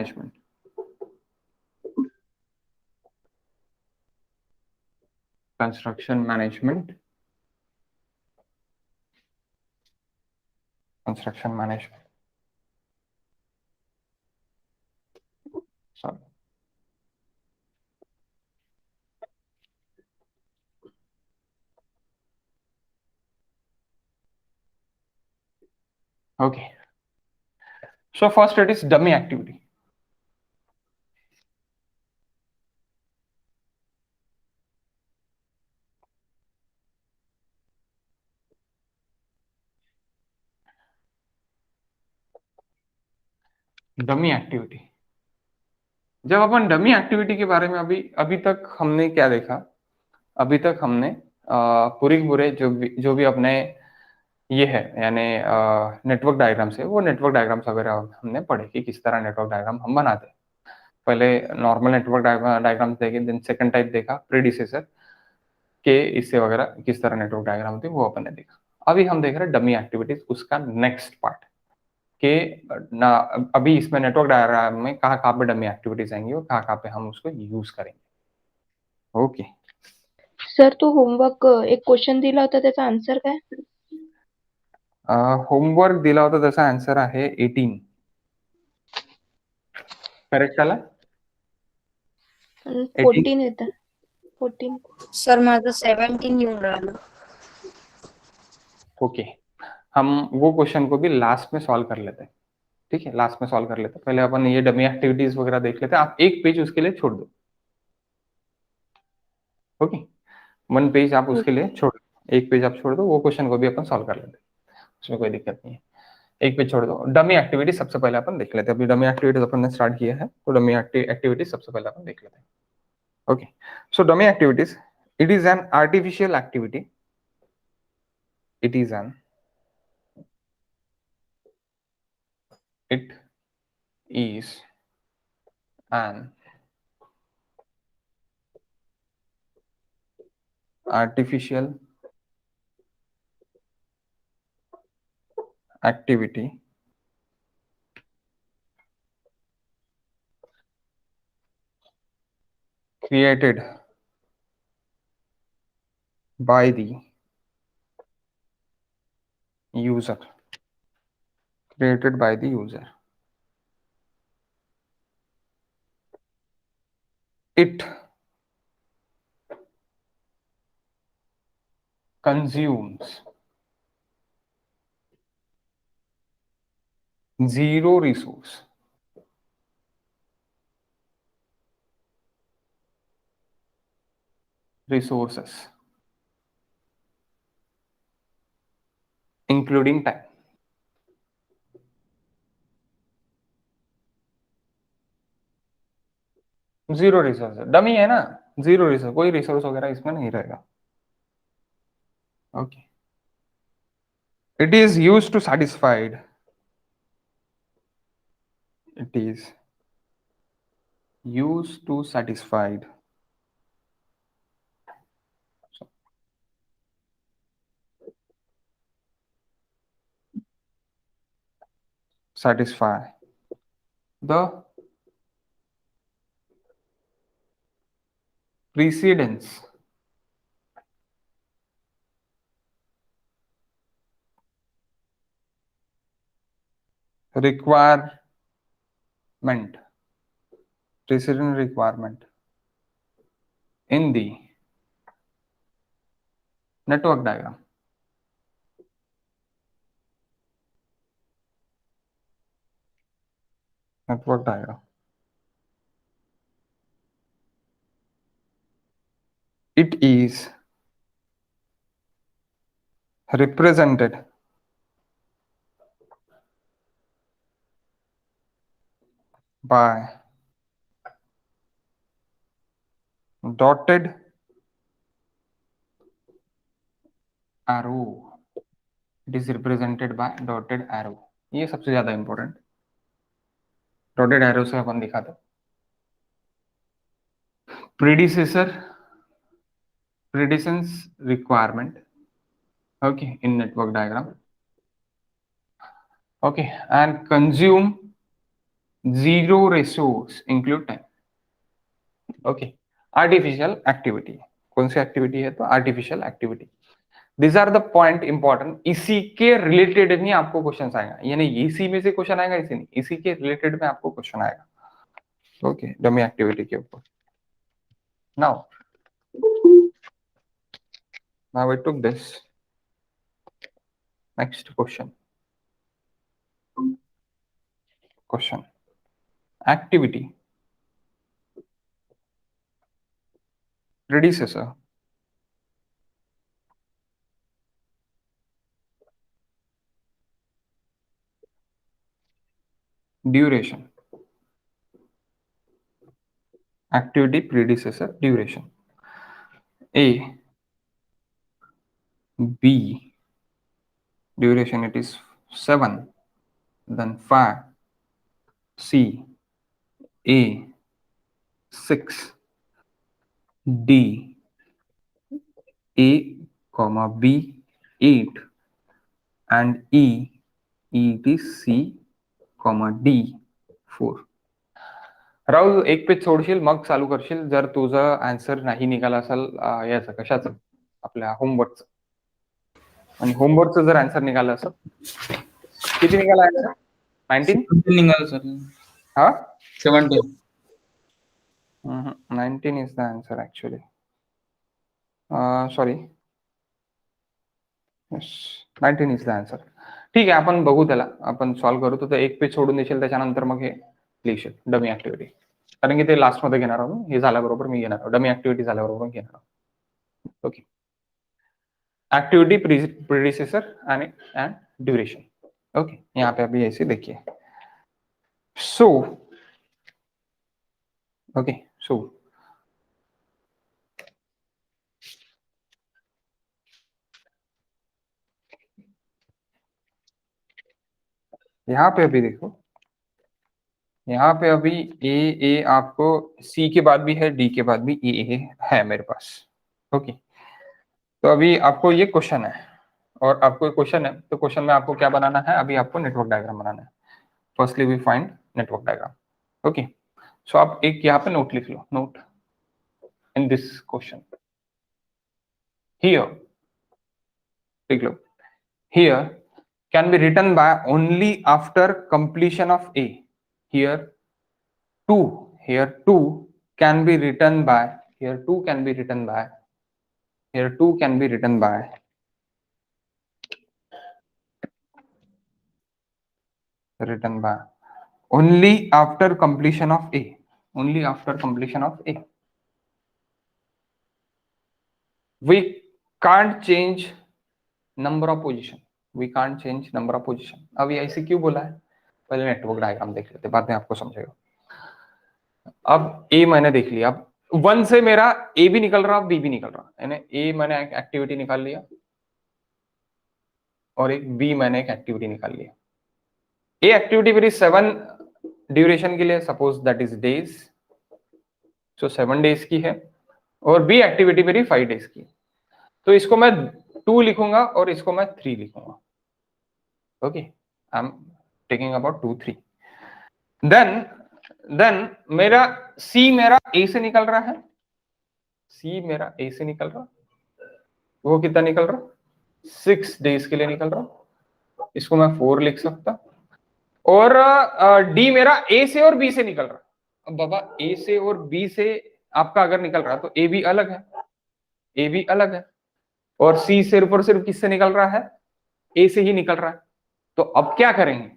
management. Construction management. Construction management. Sorry. Okay. So first it is dummy activity. Dummy activity. जब अपन dummy activity के बारे में अभी तक हमने क्या देखा, अभी तक हमने पूरे जो भी अपने ये है यानी नेटवर्क डायग्राम्स है, वो नेटवर्क डायग्राम्स वगैरह हमने पढ़े कि किस तरह नेटवर्क डायग्राम हम बनाते हैं. पहले नॉर्मल नेटवर्क डायग्राम्स देखे, देन सेकंड टाइप देखा प्रीडिसेसर के, इससे वगैरह किस तरह नेटवर्क डायग्राम होती है वो अपन ने देखा. अभी हम देख रहे हैं डमी एक्टिविटीज, उसका नेक्स्ट पार्ट के ना. अभी इसमें नेटवर्क डायग्राम में कहाँ कहाँ पे डमी एक्टिविटीज आएंगी और कहाँ कहाँ पे हम उसको यूज करेंगे. ओके सर, तो होमवर्क एक क्वेश्चन दिला होता त्याचा आन्सर काय? होमवर्क दिला होता त्याचा आन्सर आहे 18. करेक्ट आला? 14 येतं. 14. सर माझं 17 येऊन राहिलं. ओके, हम वो क्वेश्चन को भी लास्ट में सॉल्व कर लेते हैं. ठीक है, लास्ट में सॉल्व कर लेते हैं. पहले अपन ये डमी एक्टिविटीज वगैरह देख लेते हैं. आप एक पेज उसके लिए छोड़ दो. ओके, 1 पेज आप उसके लिए छोड़ दो, एक पेज आप छोड़ दो, वो क्वेश्चन को भी अपन सॉल्व कर लेते हैं, उसमें कोई दिक्कत नहीं है. एक पेज छोड़ दो. डमी एक्टिविटी सबसे पहले अपन देख लेते हैं. अभी डमी एक्टिविटीज अपन ने स्टार्ट किया है, तो डमी एक्टिविटीज सबसे पहले अपन देख लेते हैं. Okay, so dummy activities, it is an artificial activity. It is an artificial activity created by the user. It consumes zero resources, including time. Zero resource, dummy है ना, जीरो रिसोर्स, कोई resource वगैरह इसमें नहीं रहेगा. Okay, it is use to satisfied. It is used to satisfied satisfy the precedence requirement in the network diagram. It is represented by dotted arrow. It is represented by dotted arrow. ये सबसे ज्यादा important, dotted arrow से अपन दिखाते. Predecessor, predictions requirement, okay, in network diagram. Okay, and consume zero resource include time. Okay, artificial activity, कौन सी activity है? तो artificial activity. This are the point important, इसी के रिलेटेड नहीं आपको क्वेश्चन आएगा, यानी इसी में से क्वेश्चन आएगा, इसी नहीं, इसी के रिलेटेड में आपको क्वेश्चन आएगा। ओके, डमी एक्टिविटी के ऊपर। Now I took this. Next question. Question. Activity. Predecessor. Duration. Activity predecessor duration. A. B. Duration it is 7. Then 5. C. A. 6. D. A, comma B 8 and E. It is C, comma D 4. Rahul एक page सोडशील मग चालू करशील जर तुझा answer नाही निघाला असेल याचं कशाचं आपल्या होमवर्कचं, आणि होमवर्कचं जर आन्सर निघालं असेल, किती निघाला आन्सर? 19 निघालं सर. हा 17. 19 is the answer actually. Sorry, yes 19 is the answer. ठीक आहे, आपण बघू त्याला, आपण सॉल्व्ह करू. तर एक पेज सोडून देशील, त्याच्यानंतर मग हे लिहिशील डमी ऍक्टिव्हिटी, कारण की ते लास्ट मध्ये घेणार आहोत. हे झाल्याबरोबर मी घेणार आहोत, डमी ऍक्टिव्हिटी झाल्याबरोबर घेणार आहोत. Okay, activity predecessor and duration. Okay, यहाँ पे अभी ऐसे देखिए. सो ओके, सो यहाँ पे अभी देखो, यहाँ पे अभी ए आपको सी के बाद भी है, डी के बाद भी ए है मेरे पास. ओके, तो अभी आपको ये क्वेश्चन है और आपको क्वेश्चन है, तो क्वेश्चन में आपको क्या बनाना है? अभी आपको नेटवर्क डायग्राम बनाना है. Firstly we find network diagram. Okay, so आप एक यहाँ पे नोट लिख लो, note in this question here, लिख लो. Here can be written by only after completion of A. Here 2 can be written by, here 2 can be written by, here 2 can be written by only after completion of A, only after completion of A. We can't change number of position, we can't change number of position. अभी ऐसे क्यों बोला है? पहले network diagram देख लेते, बाद में आपको समझेगा. अब ए मैंने देख लिया, अब 1 से मेरा ए भी निकल रहा, बी भी निकल रहा, यानी ए मैंने एक एक्टिविटी निकाल लिया और एक बी मैंने एक एक्टिविटी निकाल लिया. ए एक्टिविटी मेरी 7 ड्यूरेशन के लिए, suppose that is days, so 7 days की है, और बी एक्टिविटी मेरी 5 डेज की. तो इसको मैं 2 लिखूंगा और इसको मैं 3 लिखूंगा. Okay, I am taking about 2 3. Then मेरा सी मेरा ए से निकल रहा है, सी मेरा ए से निकल रहा, वो कितना निकल रहा? 6 डेज के लिए निकल रहा, इसको मैं 4 लिख सकता. और डी मेरा ए से और बी से निकल रहा. अब बाबा ए से और बी से आपका अगर निकल रहा तो ए भी अलग है, ए भी अलग है, और सी सिर्फ और सिर्फ किससे निकल रहा है? ए से ही निकल रहा है. तो अब क्या करेंगे?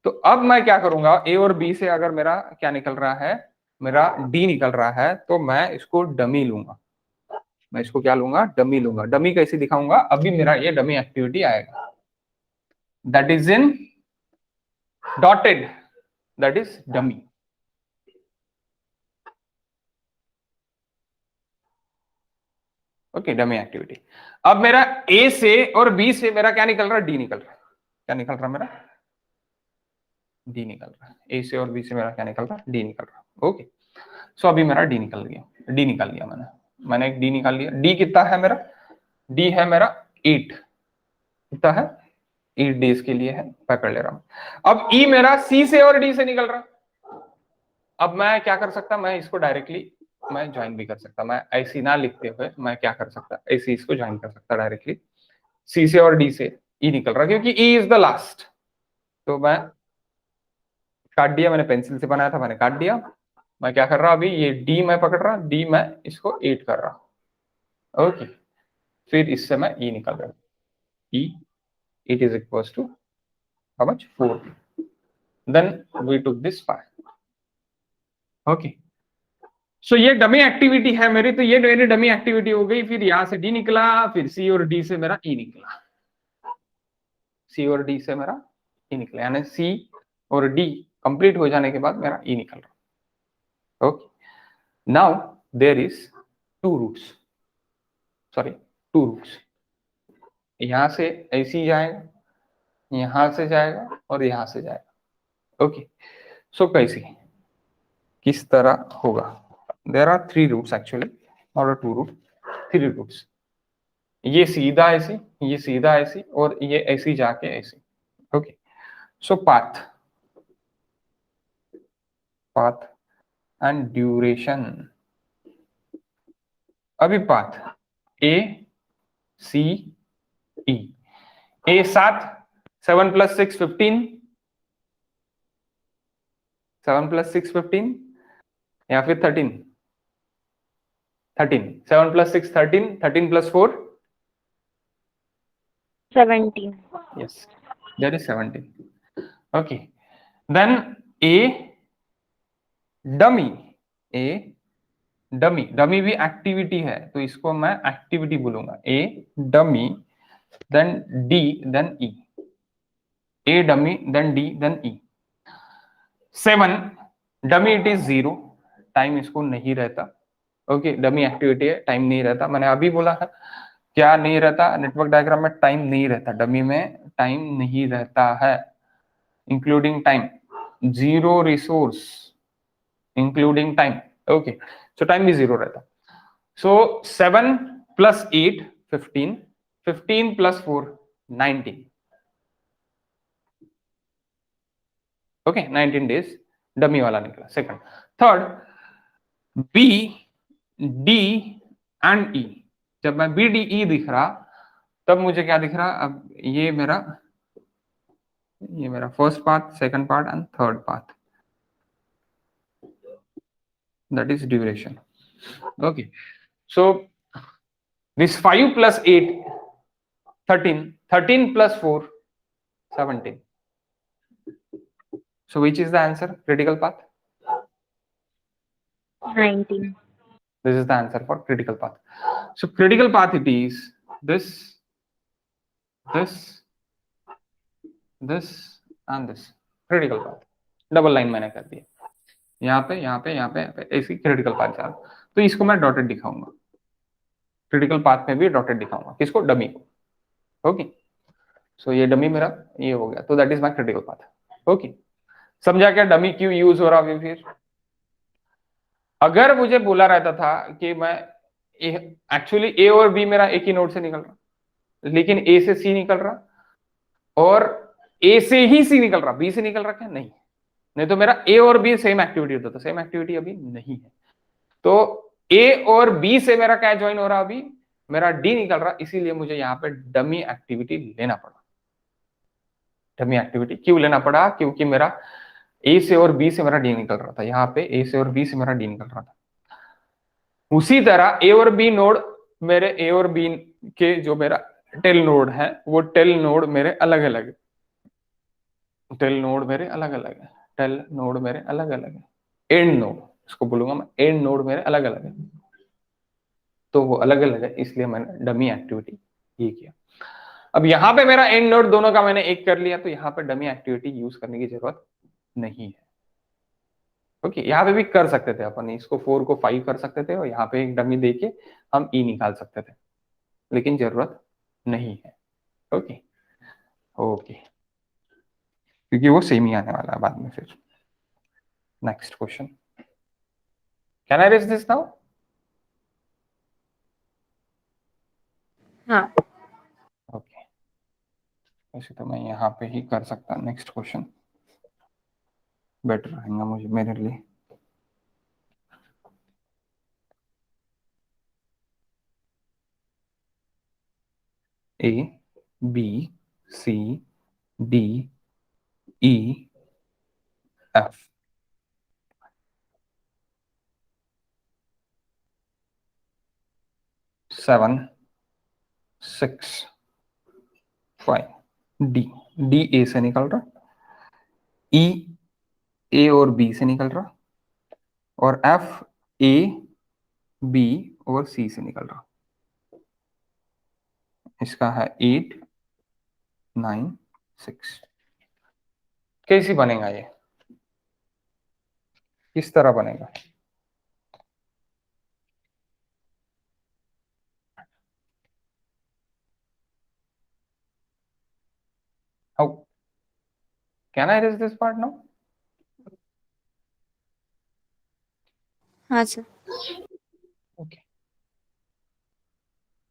तो अब मैं क्या करूंगा, ए और बी से अगर मेरा क्या निकल रहा है, मेरा डी निकल रहा है, तो मैं इसको डमी लूंगा. मैं इसको क्या लूंगा? डमी लूंगा. डमी कैसे दिखाऊंगा? अभी मेरा ये डमी एक्टिविटी आएगा, that is in dotted, that is dummy. Okay, dummy activity. अब मेरा ए से और बी से मेरा क्या निकल रहा है? डी निकल रहा है. क्या निकल रहा है मेरा? डी निकल रहा है. ए से और बी से मेरा क्या निकल रहा है? डी निकल रहा है. ओके, सो अभी मेरा डी निकल गया, डी निकाल लिया मैंने एक डी निकाल लिया. डी कितना है मेरा? डी है मेरा 8. कितना है? 8 डेज के लिए है, पकड़ ले रहा हूं. अब ई मेरा सी से और डी से निकल रहा, अब मैं क्या कर सकता, मैं इसको डायरेक्टली मैं ज्वाइन भी कर सकता, मैं ऐसी ना लिखते हुए मैं क्या कर सकता, ऐसे इसको ज्वाइन कर सकता डायरेक्टली। सी से और डी से ई निकल रहा क्योंकि ई इज द लास्ट, तो मैं काट दिया, मैंने पेंसिल से बनाया था, मैंने काट दिया। मैं क्या कर रहा अभी, ये डी मैं पकड़ रहा, डी मैं इसको 8 कर रहा। ओके, फिर इससे मैं ई निकल रहा, E it is equals to how much 4, then we took this 5। Okay, so ये डमी एक्टिविटी है मेरी, तो ये मेरी डमी एक्टिविटी हो गई। फिर यहां से डी निकला, फिर सी और डी से मेरा ई निकला, सी और डी से मेरा ई निकला, यानी सी और डी कंप्लीट हो जाने के बाद मेरा ई निकल रहा। Okay, now there is two routes, sorry two routes, यहां से ऐसी जाएगा, यहां से जाएगा और यहां से जाएगा। ओके, सो कैसे, किस तरह होगा, there are three routes actually, not a two route, three routes. ये सीधा ऐसे, ये सीधा ऐसे, और ये ऐसी जाके ऐसे। Okay, so path, path and duration. अभी path A C E, A 7, 7 + 6 15, 7 + 6 15, या फिर 13, 13, 7 + 6 13, 13 + 4 17. yes, that is 17. Okay, then a dummy, a dummy, dummy भी एक्टिविटी है तो इसको मैं एक्टिविटी बोलूंगा, A dummy then D then E, A dummy then D then E. 7 dummy it is 0, time इसको नहीं रहता। ओके, डमी एक्टिविटी है, टाइम नहीं रहता, मैंने अभी बोला है क्या नहीं रहता, नेटवर्क डायग्राम में टाइम नहीं रहता, डमी में टाइम नहीं रहता है, including time, zero resource including time. Okay, सो टाइम भी 0 रहता। So 7 + 8 15, 15 + 4 19, ओके 19 डेज डमी वाला निकला। Second, third B D and E, जब मैं बी डी ई दिख रहा तब मुझे क्या दिख रहा, अब ये मेरा first part, second part and third part, that is duration. Okay, so this 5 + 8 13, 13 + 4 17. So which is the answer? Critical path. 19. This is the answer for critical path. So critical path it is this, this, this and this. Critical path. Double line मैंने कर दिया, यहाँ पे यहाँ पे यहाँ पे यहाँ पे, ऐसी क्रिटिकल पाथ जा रहा, तो इसको मैं डॉटेड दिखाऊंगा, क्रिटिकल पाथ में भी डॉटेड दिखाऊंगा, किसको, डमी को। ओके, सो ये डमी मेरा ये हो गया, तो that is my critical path. Okay, समझा क्या डमी क्यों यूज हो रहा है। फिर अगर मुझे बोला रहता था कि मैं एक्चुअली ए और बी मेरा एक ही नोड से निकल रहा, लेकिन ए से सी निकल रहा और ए से ही सी निकल रहा, बी से निकल रहा क्या, नहीं, नहीं तो मेरा ए और बी सेम एक्टिविटी होता था, सेम एक्टिविटी अभी नहीं है, तो ए और बी से मेरा क्या ज्वाइन हो रहा, अभी मेरा डी निकल रहा, इसीलिए मुझे यहाँ पे डमी एक्टिविटी लेना पड़ा। डमी एक्टिविटी क्यों लेना पड़ा, क्योंकि मेरा ए से और बी से मेरा डी निकल रहा था, यहाँ पे ए से और बी से मेरा डी निकल रहा था। उसी तरह ए और बी नोड, मेरे ए और बी के जो मेरा टेल नोड है, वो टेल नोड मेरे अलग अलग है, टेल नोड मेरे अलग अलग है, टेल नोड मेरे अलग अलग है, एंड नोड इसको बोलूंगा मैं, एंड नोड मेरे अलग अलग है, तो वो अलग अलग है, इसलिए मैंने डमी एक्टिविटी ये किया। अब यहाँ पे मेरा एंड नोड दोनों का मैंने एक कर लिया, तो यहाँ पे डमी एक्टिविटी यूज करने की जरूरत नहीं है। ओके, यहाँ पे भी कर सकते थे अपन, इसको 4 को 5 कर सकते थे और यहाँ पे एक डमी देके हम ई निकाल सकते थे, लेकिन जरूरत नहीं है। ओके, ओके, क्योंकि वो सेम ही आने वाला है बाद में। फिर next question, can I raise this now? हाँ. ओके, वैसे तो मैं यहाँ पे ही कर सकता, नेक्स्ट क्वेश्चन बेटर रहेगा मुझे, मेरे लिए। A B C D E F. Seven, six, five, D. D A से निकल रहा, ई ए और बी से निकल रहा, और एफ ए बी और सी से निकल रहा। इसका है 8 9 6। कैसी बनेगा ये, किस तरह बनेगा? How can I erase this part now? हाँ सर। ओके।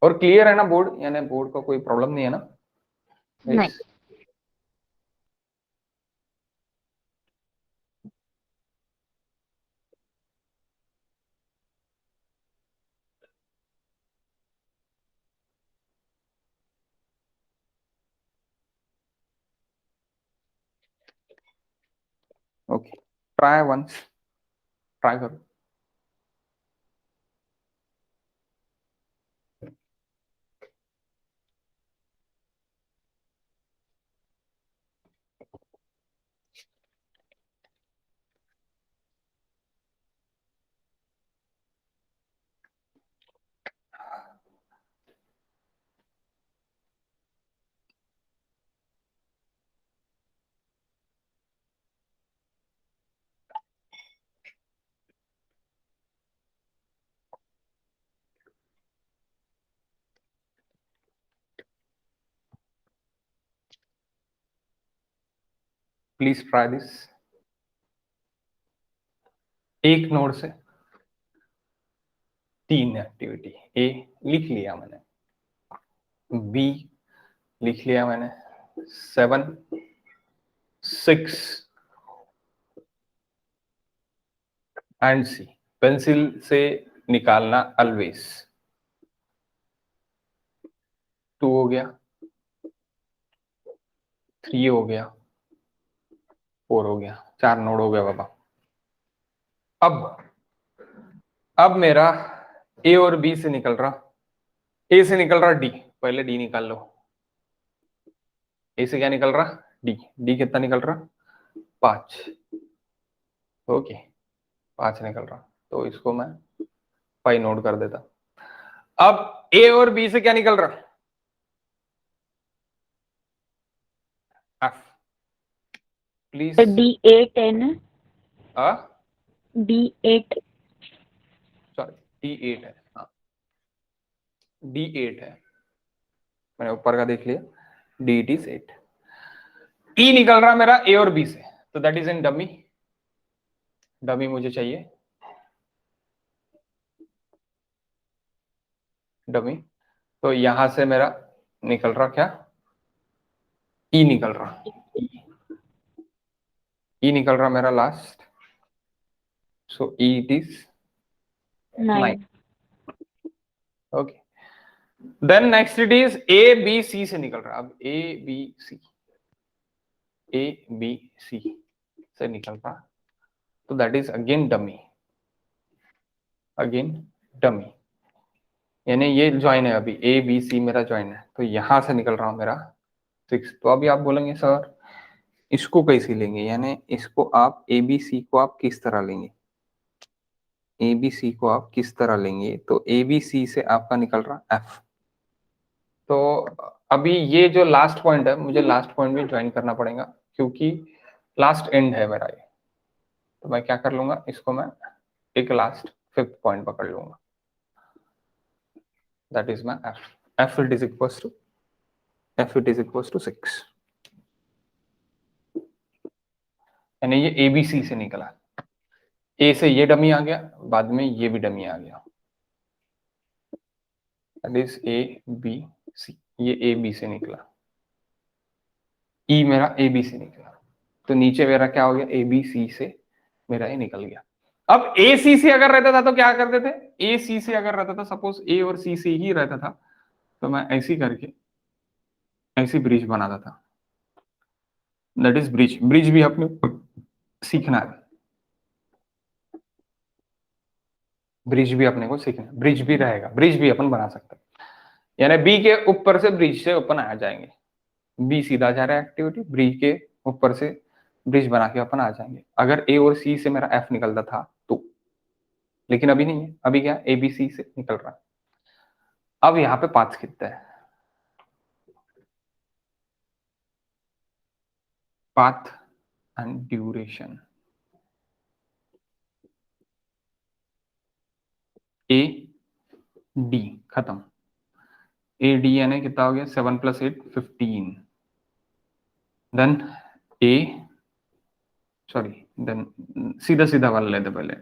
और क्लियर है ना बोर्ड, यानी बोर्ड का कोई प्रॉब्लम नहीं है ना? नहीं। Yes. Okay, try once, try करो। Please try this. एक नोड से 3 एक्टिविटी, ए लिख लिया मैंने, बी लिख लिया मैंने, 7 6 एंड सी। पेंसिल से निकालना ऑलवेज। 2 हो गया, 3 हो गया, 4 हो गया, 4 नोड हो गया बाबा। अब मेरा ए और बी से निकल रहा, ए से निकल रहा डी, पहले डी निकाल लो। ए से क्या निकल रहा? डी। डी कितना निकल रहा? 5। ओके, 5 निकल रहा, तो इसको मैं 5 नोट कर देता। अब ए और बी से क्या निकल रहा? एफ। प्लीज D8 है ना? D8। सॉरी, D8 है, हाँ D8 है, मैंने ऊपर का देख लिया, D8 is 8। ई निकल रहा मेरा ए और बी से, तो that is in dummy. Dummy मुझे चाहिए, डमी। तो यहां से मेरा निकल रहा क्या? ई निकल रहा, ई निकल रहा मेरा last, so E it is 9। 9। Okay, then next it is A B C से निकल रहा। अब ए बी सी, ए बी सी से निकल रहा, तो that is again dummy, again dummy, यानी ये ज्वाइन है, अभी ए बी सी मेरा ज्वाइन है, तो यहां से निकल रहा हूं मेरा 6। तो अभी आप बोलेंगे सर इसको कैसे लेंगे, यानी इसको आप ए बी सी को आप किस तरह लेंगे? ए बी सी को आप किस तरह लेंगे? तो ए बी सी से आपका निकल रहा एफ। तो अभी ये जो लास्ट पॉइंट है, मुझे लास्ट पॉइंट भी ज्वाइन करना पड़ेगा, क्योंकि लास्ट एंड है मेरा ये। तो मैं क्या कर लूंगा, इसको मैं एक लास्ट 5th पॉइंट पकड़ लूंगा, that is my F. F it is equals to, F it is equals to 6, यानी ये ए बी सी से निकला। ए से ये डमी आ गया, बाद में ये भी डमी आ गया, that is A B C. ये ए बी से निकला, ई मेरा ए बी से निकला, तो नीचे मेरा क्या हो गया? ए बी सी से मेरा ये निकल गया। अब ए सी से अगर रहता था तो क्या करते थे? ए सी से अगर रहता था, सपोज ए और सी से ही रहता था, तो मैं ऐसी करके ऐसी ब्रिज बनाता था, दैट इज ब्रिज। ब्रिज भी आपने सीखना है, ब्रिज भी अपने को सीखना है, ब्रिज भी रहेगा, ब्रिज भी अपन बना सकते हैं, यानी बी के ऊपर से ब्रिज से अपन आ जाएंगे, बी सीधा जा रहा है एक्टिविटी, ब्रिज के ऊपर से ब्रिज बना के अपन आ जाएंगे, अगर ए और सी से मेरा एफ निकलता था तो, लेकिन अभी नहीं है, अभी क्या ए बी सी से निकल रहा है। अब यहाँ पे पाथ कितना है, path and duration, A D खत्म, ए डी यानी कितना हो गया 7 + 8 15, देन ए सॉरी देन सीधा सीधा वाला लेते पहले,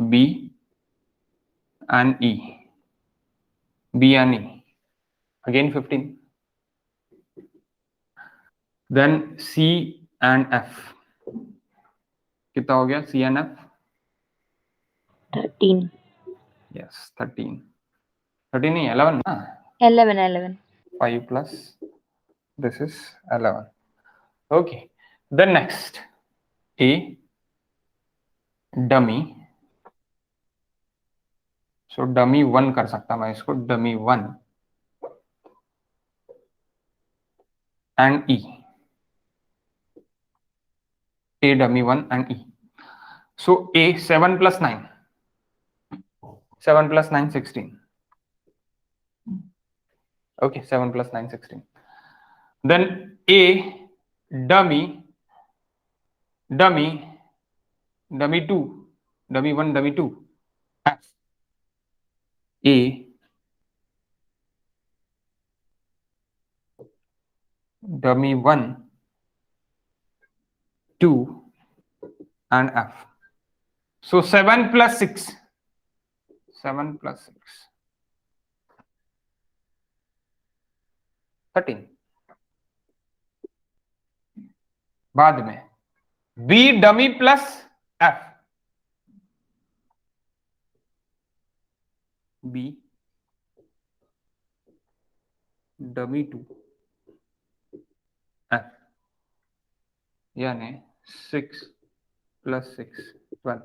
B and E, B and E again 15, then C and F, कितना हो गया सी एंड एफ 13. यस 13 नहीं 11 ना, 11. 5 plus this is 11, okay, then next a dummy, so dummy 1 कर सकता मैं इसको, dummy 1 and e, a dummy 1 and e, so a 7 + 9, 7 + 9 16, okay 7 + 9 16, then a dummy dummy dummy 2, dummy 1 dummy 2, a dummy 1 2 and f, so 7 + 6, 7 + 6 13, बाद में B dummy plus F, B dummy 2 F, यानी 6 + 6 12,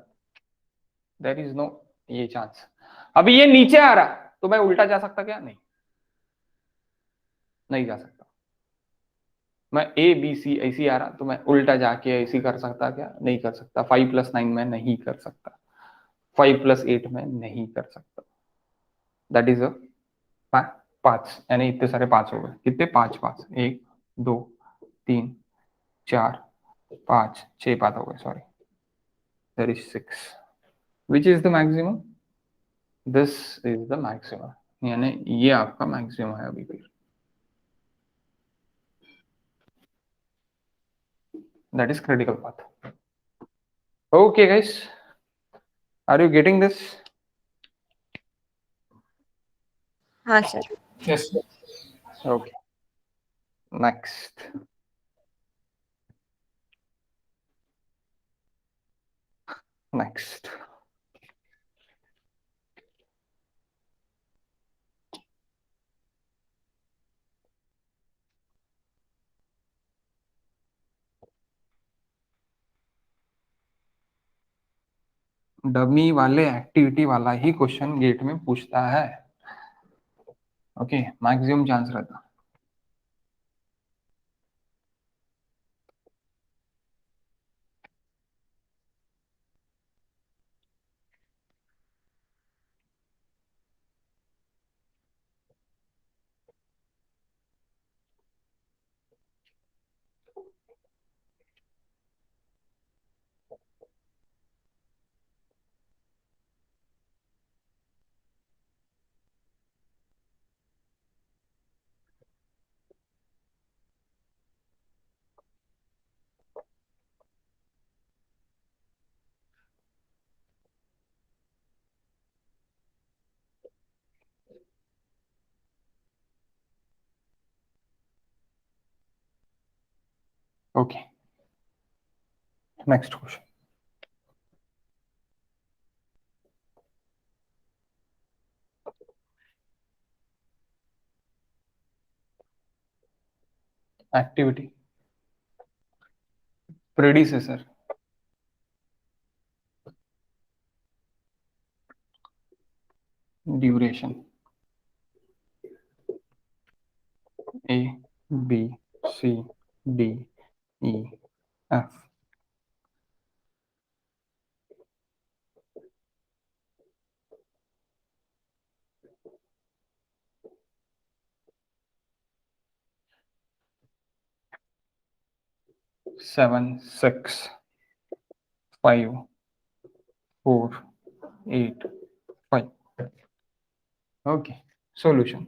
there is no ये chance. अभी ये नीचे आ रहा तो मैं उल्टा जा सकता क्या, नहीं नहीं जा सकता, मैं ए बी सी ऐसी आ रहा तो मैं उल्टा जाके ऐसी कर सकता क्या, नहीं कर सकता, 5 + 9 में नहीं कर सकता, 5 + 8 में नहीं कर सकता, दैट इज अ 5, यानी इतने सारे 5 हो गए, कितने 5 5 1 2 3 4 5 6 पाथ हो गए, sorry there is 6, which is the maximum, this is the maximum, यानी ये आपका मैक्सिमम है अभी फिर, that is critical path. Okay guys, are you getting this? हाँ sir. Yes, okay, next next dummy वाले एक्टिविटी वाला ही क्वेश्चन गेट में पूछता है, ओके मैक्सिमम चांस रहता, okay next question, activity, predecessor, duration, A B C D E F, seven six five four eight five. Okay, solution.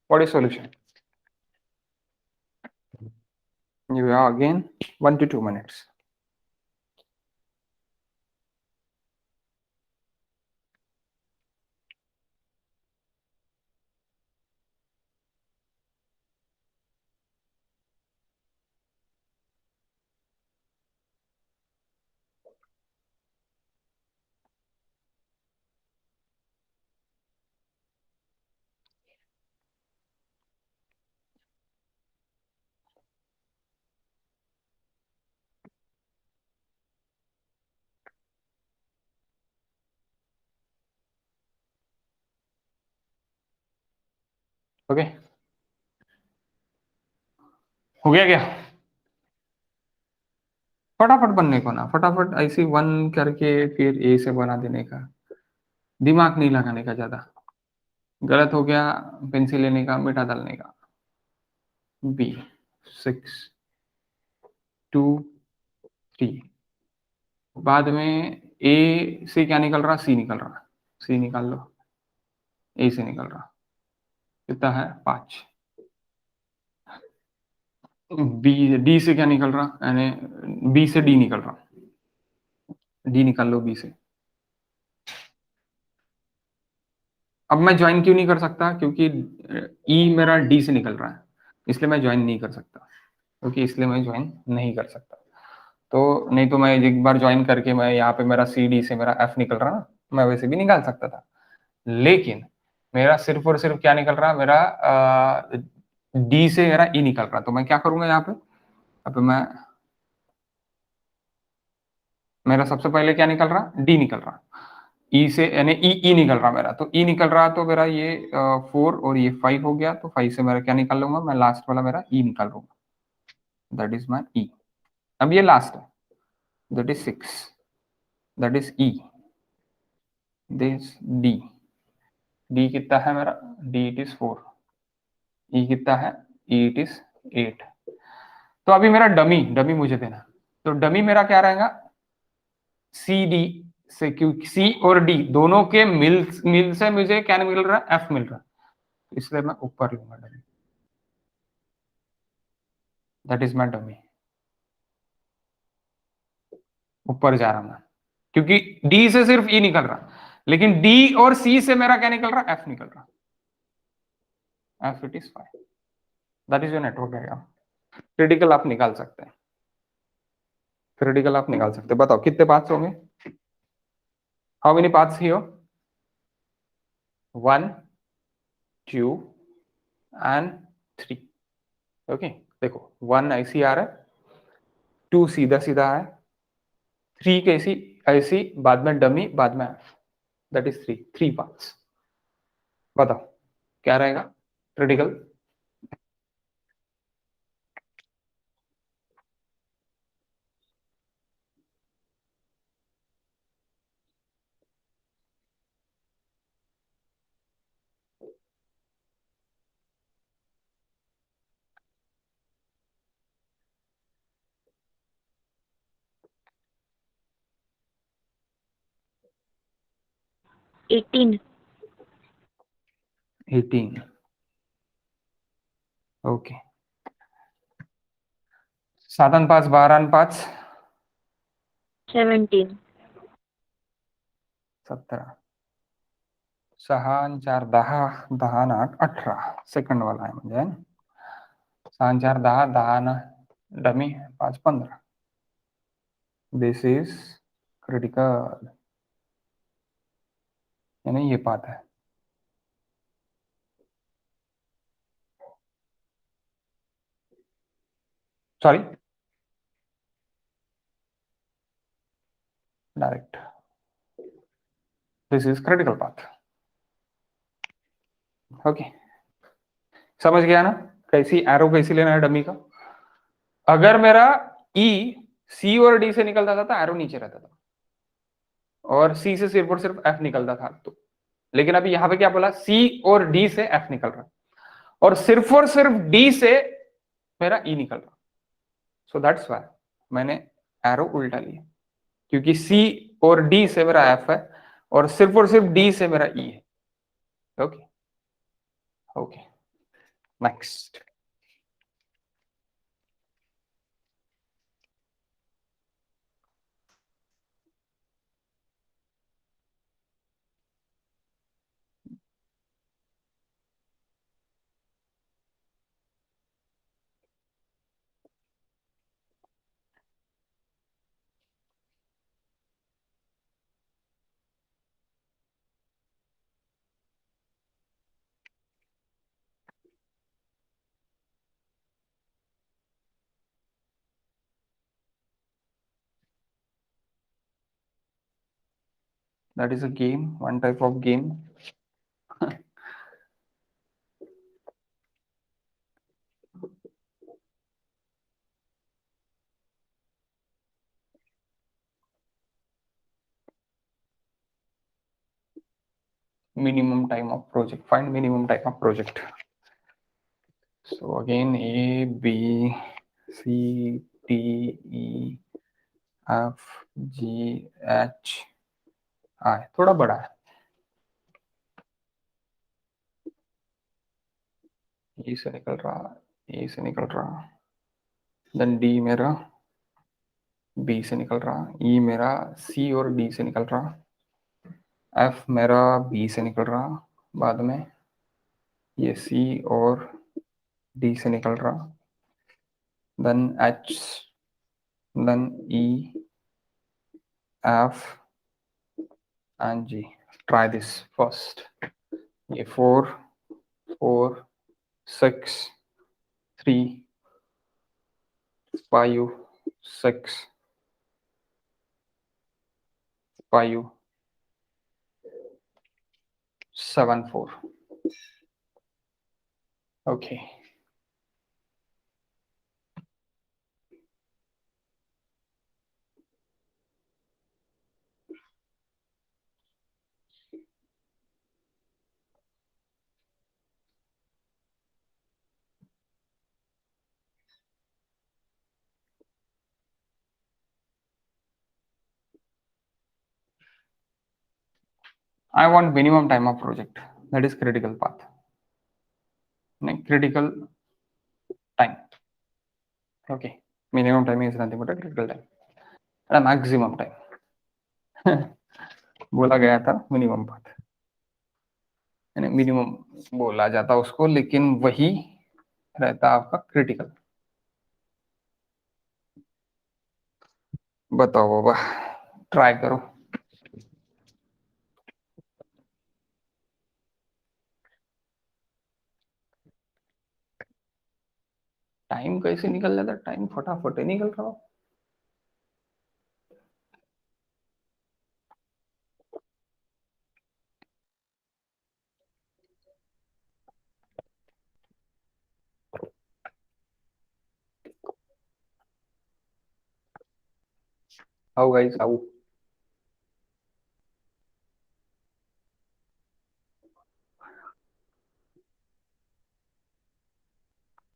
What is solution? You have again 1 to 2 minutes. Okay, हो गया क्या? फटाफट बनने को ना, फटाफट ऐसे 1 करके फिर ए से बना देने का, दिमाग नहीं लगाने का ज्यादा. गलत हो गया, पेंसिल लेने का, मिटा डालने का. बी 6 2 3. बाद में ए से क्या निकल रहा? सी निकल रहा. सी निकाल लो. ए से निकल रहा कितना है? 5. बी डी से क्या निकल रहा? यानी बी से डी निकल रहा. डी निकाल लो बी से. अब मैं ज्वाइन क्यों नहीं कर सकता? क्योंकि ई मेरा डी से निकल रहा है, इसलिए मैं ज्वाइन नहीं कर सकता. क्योंकि इसलिए मैं ज्वाइन नहीं कर सकता. तो नहीं तो मैं एक बार ज्वाइन करके मैं यहाँ पे मेरा सी डी से मेरा एफ निकल रहा ना, मैं वैसे भी निकाल सकता था. लेकिन मेरा सिर्फ और सिर्फ क्या निकल रहा? मेरा डी से मेरा ई निकल रहा. तो मैं क्या करूंगा यहाँ पे? अब मैं मेरा सबसे पहले क्या निकल रहा? डी निकल रहा. ई से यानी ई निकल रहा मेरा. तो ई निकल रहा तो मेरा ये 4 और ये 5 हो गया. तो 5 से मेरा क्या निकाल लूंगा? मैं लास्ट वाला मेरा ई निकाल लूंगा. दैट इज माई ई. अब ये लास्ट है. That is 6. That is E. This D. D कितना है मेरा? D it is 4. ई कितना है? ई इट इज 8. तो अभी मेरा डमी डमी मुझे देना. तो डमी मेरा क्या रहेगा? सी डी से, क्योंकि सी और डी दोनों के मिल से मुझे क्या मिल रहा है? एफ मिल रहा है. इसलिए मैं ऊपर लूंगा dummy. That is my dummy. ऊपर जा रहा मैं, क्योंकि डी से सिर्फ ई निकल रहा, लेकिन डी और सी से मेरा क्या निकल रहा? एफ निकल रहा. F it is 5. That is your network diagram. Critical आप निकाल सकते हैं. क्रिटिकल आप निकाल सकते हैं. बताओ कितने पार्ट्स होंगे? How many parts here? 1 2 and 3. Okay, देखो 1 ऐसी आ रहा है, 2 सीधा सीधा है, 3 कैसी ऐसी, बाद में डमी, बाद में एफ. That is 3 parts. बताओ क्या रहेगा क्रिटिकल? एटीन. 18. ओके. 7 आणि 5 12 आणि 5 17. 17. 6 आणि 4 10. 10 आणि 8 18. सेकंड वाला आहे म्हणजे 6 आणि 4 10. 10 आणि डमी 5 15. This is critical. यानी ये पार्ट है. Sorry, direct, this is critical path. Okay, समझ गया ना कैसी एरो कैसी लेना है डमी का। अगर मेरा ई सी और डी से निकलता था तो एरो नीचे रहता था, और सी से सिर्फ और सिर्फ एफ निकलता था। तो लेकिन अभी यहां पे क्या बोला, सी और डी से एफ निकल रहा, और सिर्फ डी से मेरा ई निकल रहा। सो दैट्स वाई मैंने एरो उल्टा लिया, क्योंकि सी और डी से मेरा एफ है और सिर्फ डी से मेरा ई है। Okay okay, next. That is a game, one type of game. Minimum time of project, find minimum time of project. So again, A, B, C, D, E, F, G, H, I, थोड़ा बड़ा है, E से निकल रहा, A से निकल रहा, then D मेरा B से निकल रहा, E मेरा C और D से निकल रहा, F मेरा B से निकल रहा, बाद में ये C और D से निकल रहा, then H, then E, F and G. Try this first. ये 4, 4, 6, 3, 5, 6, 5, 7, 4. Okay. I want minimum time of project. That is critical path. Critical time. Okay. Minimum time is nothing but a critical time. And a maximum time. बोला गया था minimum path, यानी minimum बोला जाता उसको, लेकिन वही रहता आपका क्रिटिकल। बताओ बाबा, ट्राई करो। टाइम कैसे निकल जाता, टाइम फटाफट ही निकल रहा हो। आओ गाइस आओ,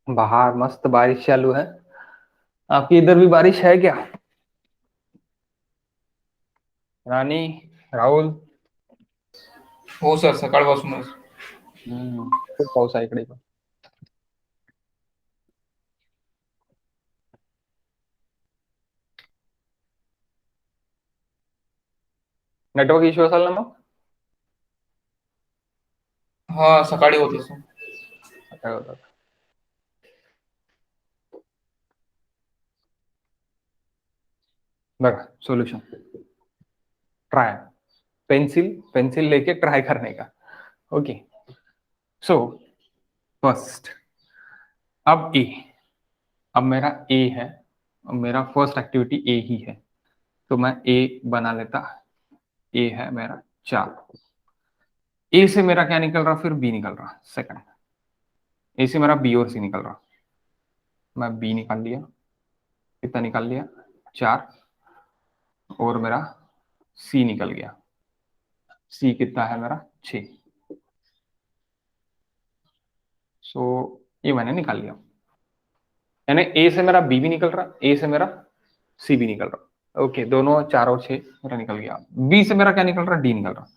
बाहर मस्त बारिश चालू है। आपकी इधर भी बारिश है क्या? रानी, राहुल? हो सर, सकाळपासूनच. खूप पाऊस आहे इकडे पण. नेटवर्क इश्यू असेल ना मग? हा, सकाळी होत सर. काय होतात. बघा सोल्यूशन, ट्राई, पेंसिल पेंसिल लेके ट्राई करने का। ओके, सो फर्स्ट अब ए, अब मेरा ए है, मेरा फर्स्ट एक्टिविटी ए ही है, तो मैं ए बना लेता। ए है मेरा 4। ए से मेरा क्या निकल रहा, फिर बी निकल रहा सेकंड। ए से मेरा बी और सी निकल रहा, मैं बी निकाल लिया। कितना निकाल लिया, 4। और मेरा सी निकल गया। सी कितना है मेरा, 6। सो ये मैंने निकाल लिया। यानी ए से मेरा बी भी निकल रहा, ए से मेरा सी भी निकल रहा। ओके, दोनों 4 और 6 मेरा निकल गया। बी से मेरा क्या निकल रहा, डी निकल रहा।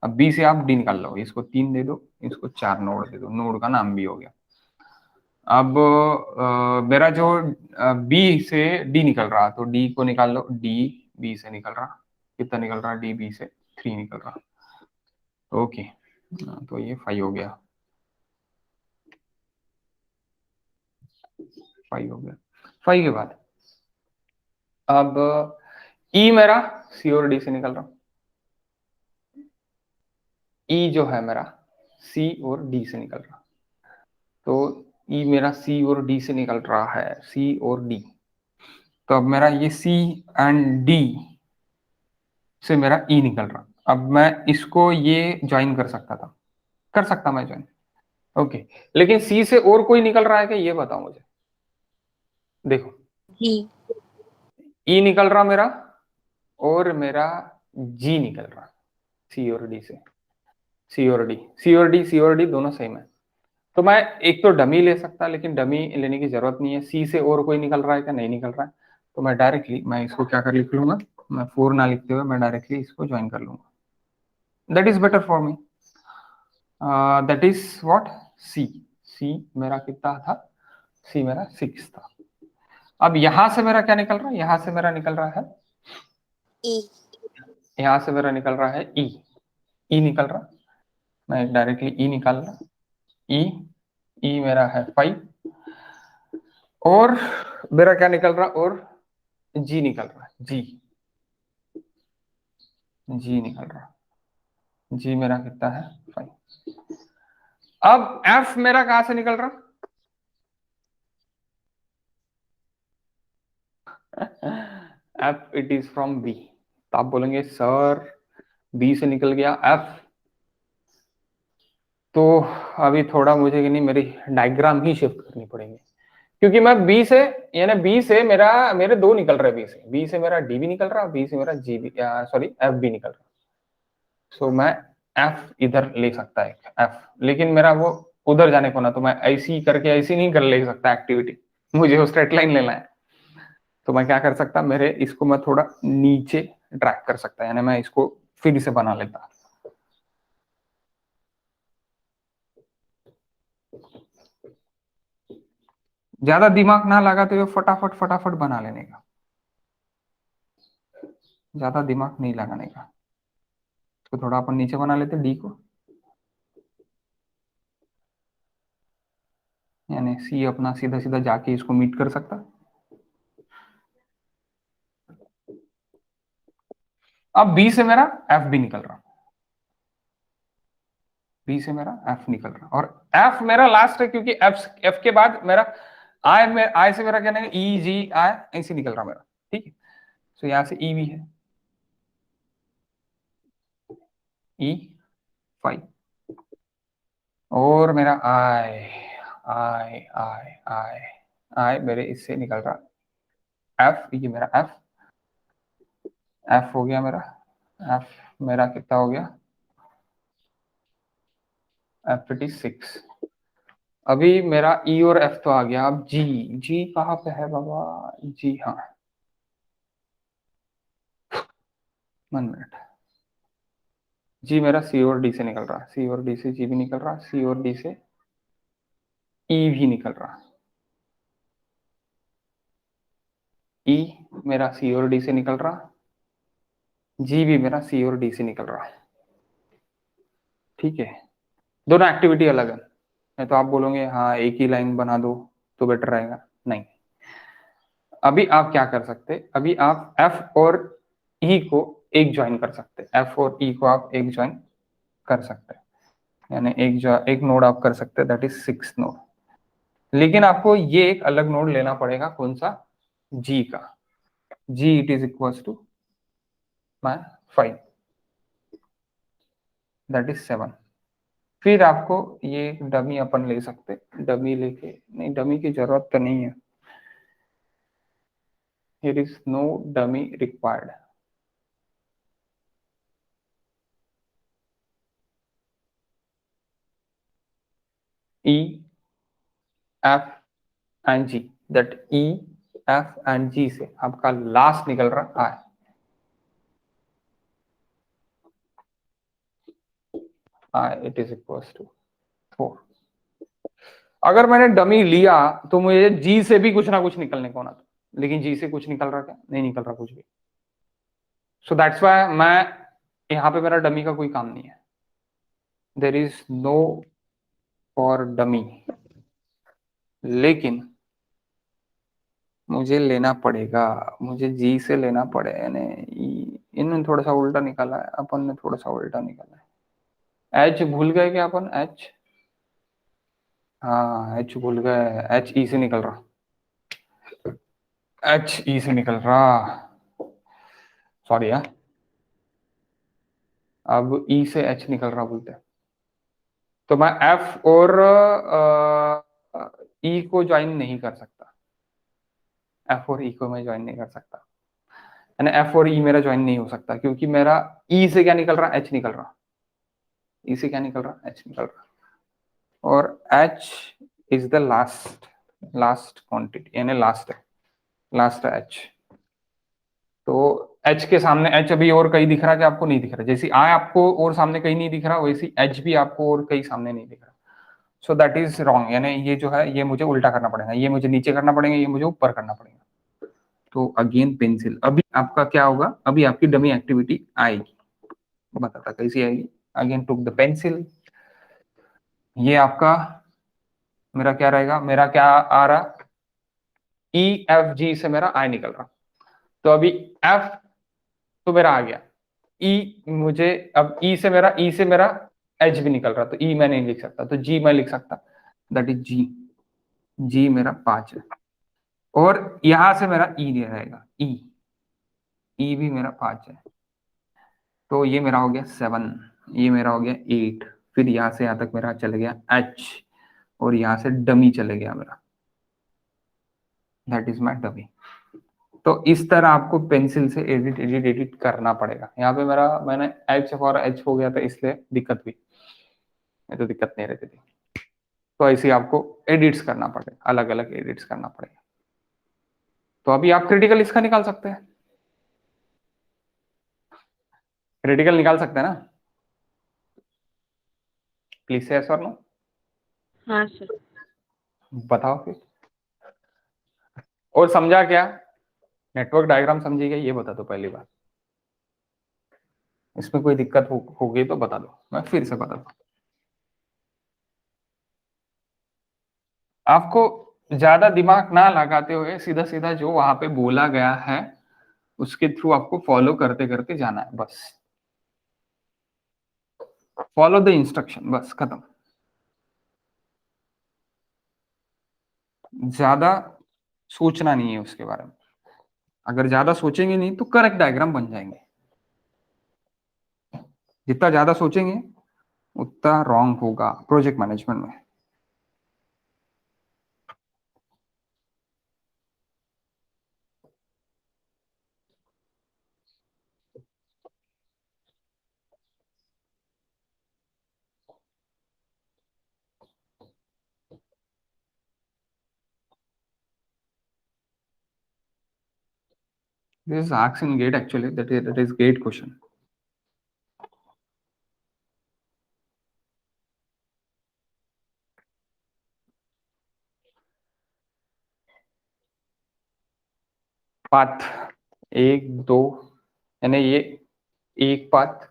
अब बी से आप डी निकाल लो, इसको 3 दे दो, इसको 4 नोड दे दो, नोड का नाम भी हो गया। अब मेरा जो बी से डी निकल रहा, तो डी को निकाल लो, डी बी से निकल रहा। कितना निकल रहा, डी बी से 3 निकल रहा। ओके, तो ये 5 हो गया, 5 हो गया। 5 के बाद अब ई मेरा सी और डी से निकल रहा। ई जो है मेरा सी और डी से निकल रहा, तो ई मेरा सी और डी से निकल रहा है, सी और डी। तो अब मेरा ये सी एंड डी से मेरा ई निकल रहा। अब मैं इसको ये ज्वाइन कर सकता था, कर सकता मैं ज्वाइन। ओके, लेकिन सी से और कोई निकल रहा है क्या, ये बताओ मुझे। देखो, जी ई निकल रहा मेरा, और मेरा जी निकल रहा, सी और डी से। सी और डी, सी और डी, सी और डी दोनों सेम है। तो मैं एक तो डमी ले सकता, लेकिन डमी लेने की जरूरत नहीं है। सी से और कोई निकल रहा है क्या, नहीं निकल रहा है। तो मैं डायरेक्टली मैं इसको क्या कर लिख लूंगा, मैं 4 ना लिखते हुए मैं डायरेक्टली इसको ज्वाइन कर लूंगा। That is better for me. That is what, see. See मेरा कितना था, सी मेरा 6 था। अब यहां से मेरा क्या निकल रहा है, यहां से मेरा निकल रहा है ई यहां से मेरा निकल रहा है ई। ई निकल रहा, मैं डायरेक्टली ई निकाल रहा। ई, ई मेरा है 5। और मेरा क्या निकल रहा, और जी निकल रहा, जी, जी निकल रहा। जी मेरा कितना है, 5। अब एफ मेरा कहां से निकल रहा, F it is from B. तो आप बोलेंगे सर बी से निकल गया एफ, तो अभी थोड़ा मुझे कि नहीं, मेरी डायग्राम ही शिफ्ट करनी पड़ेगी। क्योंकि मैं बी से, यानी बी से मेरे 2 निकल रहे, बी से मेरा डी भी निकल रहा, बी से मेरा जी भी, सॉरी एफ भी निकल रहा। सो मैं एफ इधर ले सकता है, एफ, लेकिन मेरा वो उधर जाने को ना, तो मैं ऐसी करके ऐसी नहीं कर ले सकता एक्टिविटी, मुझे वो स्ट्रेट लाइन लेना है। तो मैं क्या कर सकता, मेरे इसको मैं थोड़ा नीचे ड्रैग कर सकता, यानी मैं इसको फिर से बना लेता। ज्यादा दिमाग ना लगा तो ये फटाफट फटाफट बना लेने का, ज्यादा दिमाग नहीं लगाने का। तो थोड़ा अपन नीचे बना लेते डी को, यानी सी अपना सीधा सीधा जाके इसको मीट कर सकता। अब बी से मेरा एफ भी निकल रहा, बी से मेरा एफ निकल रहा, और एफ मेरा लास्ट है, क्योंकि एफ एफ के बाद मेरा आई में, आई से मेरा क्या नहीं, ई जी आई ऐसे निकल रहा मेरा, ठीक है। तो यहां से ई भी है, ई 5, और मेरा आई, आई आई आई आई मेरे इससे निकल रहा एफ, ये मेरा एफ, एफ हो गया मेरा, एफ मेरा कितना हो गया, एफ 6। अभी मेरा ई और एफ तो आ गया, अब जी, जी कहाँ पे है बाबा, जी हाँ, 1 मिनट। जी मेरा सी और डी से निकल रहा, सी और डी से जी भी निकल रहा, सी और डी से ई भी निकल रहा। ई मेरा सी और डी से निकल रहा, जी भी मेरा सी और डी से निकल रहा, ठीक है। दोनों एक्टिविटी अलग है, नहीं तो आप बोलोगे हाँ एक ही लाइन बना दो तो बेटर रहेगा, नहीं। अभी आप क्या कर सकते, अभी आप एफ और ई को एक ज्वाइन कर सकते, एफ और ई को आप एक ज्वाइन कर सकते, यानी एक नोड आप कर सकते, दैट इज 6 नोड। लेकिन आपको ये एक अलग नोड लेना पड़ेगा, कौन सा, जी का। G it is equal to my 5, that is 7। फिर आपको ये डमी अपन ले सकते, डमी लेके, नहीं डमी की जरूरत तो नहीं है, here is no dummy required। E F and G, that E F and G से आपका लास्ट निकल रहा है I, it is equal to 4। अगर मैंने डमी लिया तो मुझे जी से भी कुछ ना कुछ निकलने को ना था, लेकिन जी से कुछ निकल रहा, क्या नहीं निकल रहा कुछ भी। सो दैट्स वाई मैं यहाँ पे, मेरा डमी का कोई काम नहीं है, there is no for dummy. लेकिन मुझे लेना पड़ेगा, मुझे जी से लेना पड़ेगा, यानी इन्होंने थोड़ा सा उल्टा निकाला है, अपन ने थोड़ा सा उल्टा निकाला है। एच भूल गए क्या अपन, एच, हाँ एच भूल गए, एच ई से निकल रहा, एच ई से निकल रहा, सॉरी यार, अब ई से एच निकल रहा बोलते हैं। तो मैं एफ और ई को ज्वाइन नहीं कर सकता, एफ और ई को मैं ज्वाइन नहीं कर सकता, यानी एफ और ई मेरा ज्वाइन नहीं हो सकता, क्योंकि मेरा ई से क्या निकल रहा, एच निकल रहा, ई से क्या निकल रहा, एच निकल रहा, और H is the last, last quantity, यानी लास्ट है, लास्ट है एच। तो एच के सामने, एच अभी और कहीं दिख रहा कि आपको नहीं दिख रहा, जैसे आई आपको और सामने कहीं नहीं दिख रहा, वैसी एच भी आपको और कहीं सामने नहीं दिख रहा। सो दैट इज रॉन्ग, यानी ये जो है ये मुझे उल्टा करना पड़ेगा, ये मुझे नीचे करना पड़ेगा, ये मुझे ऊपर करना पड़ेगा। तो अगेन पेंसिल, अभी आपका क्या होगा, अभी आपकी डमी एक्टिविटी आएगी, बताता कैसी आएगी। अगेन टुक द पेंसिल, ये आपका मेरा क्या रहेगा, मेरा क्या आ रहा, ई एफ जी से मेरा आई निकल रहा, तो अभी एफ तो मेरा आ गया, ई मुझे, अब ई से मेरा एच भी निकल रहा, तो ई मैं नहीं लिख सकता, तो जी मैं लिख सकता, दैट इज जी, जी मेरा 5 है, और यहां से मेरा ई रहेगा, ई भी मेरा 5 है, तो ये मेरा हो गया 7, ये मेरा हो गया 8, फिर यहां से यहां तक मेरा चले गया एच, और यहां से डमी चले गया मेरा, दैट इज माई डमी। तो इस तरह आपको पेंसिल से एडिट एडिट एडिट करना पड़ेगा। यहाँ पे मेरा, मैंने एच फॉर एच हो गया था इसलिए दिक्कत हुई, नहीं तो दिक्कत नहीं रहती थी। तो ऐसे आपको एडिट्स करना पड़ेगा, अलग अलग एडिट्स करना पड़ेगा। तो अभी आप क्रिटिकल इसका निकाल सकते हैं, क्रिटिकल निकाल सकते हैं ना, प्लीज से यस और नो, हाँ सर। बताओ फिर। और समझा क्या, नेटवर्क डायग्राम समझी गया, ये बता दो पहली बार, इसमें कोई दिक्कत होगी तो बता दो, मैं फिर से बता दूं। आपको ज्यादा दिमाग ना लगाते हुए सीधा सीधा जो वहां पे बोला गया है उसके थ्रू आपको फॉलो करते करते जाना है, बस फॉलो द इंस्ट्रक्शन, बस खत्म। ज्यादा सोचना नहीं है उसके बारे में, अगर ज्यादा सोचेंगे नहीं तो करेक्ट डायग्राम बन जाएंगे, जितना ज्यादा सोचेंगे उतना रॉन्ग होगा प्रोजेक्ट मैनेजमेंट में। This is asked in GATE actually, that is GATE question. Path 1 2, यानी ये एक पाथ,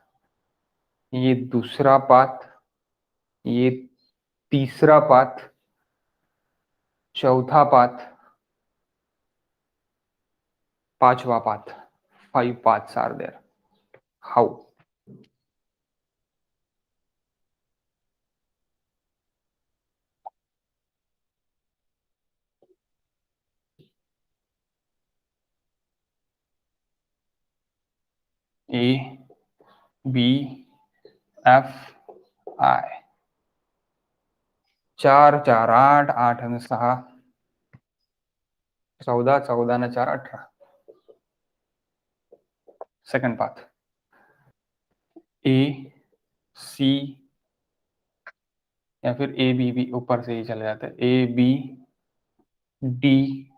ये दूसरा पाथ, ये तीसरा पाथ, चौथा पाथ, पांचवा path, 5 paths are there. How? A B F I, 4 4 8, 8 आणि 6 14, 14 आणि 4 18. सेकंड पाथ ए सी या फिर ए बी भी ऊपर से ही चले जाते हैं, ए बी डी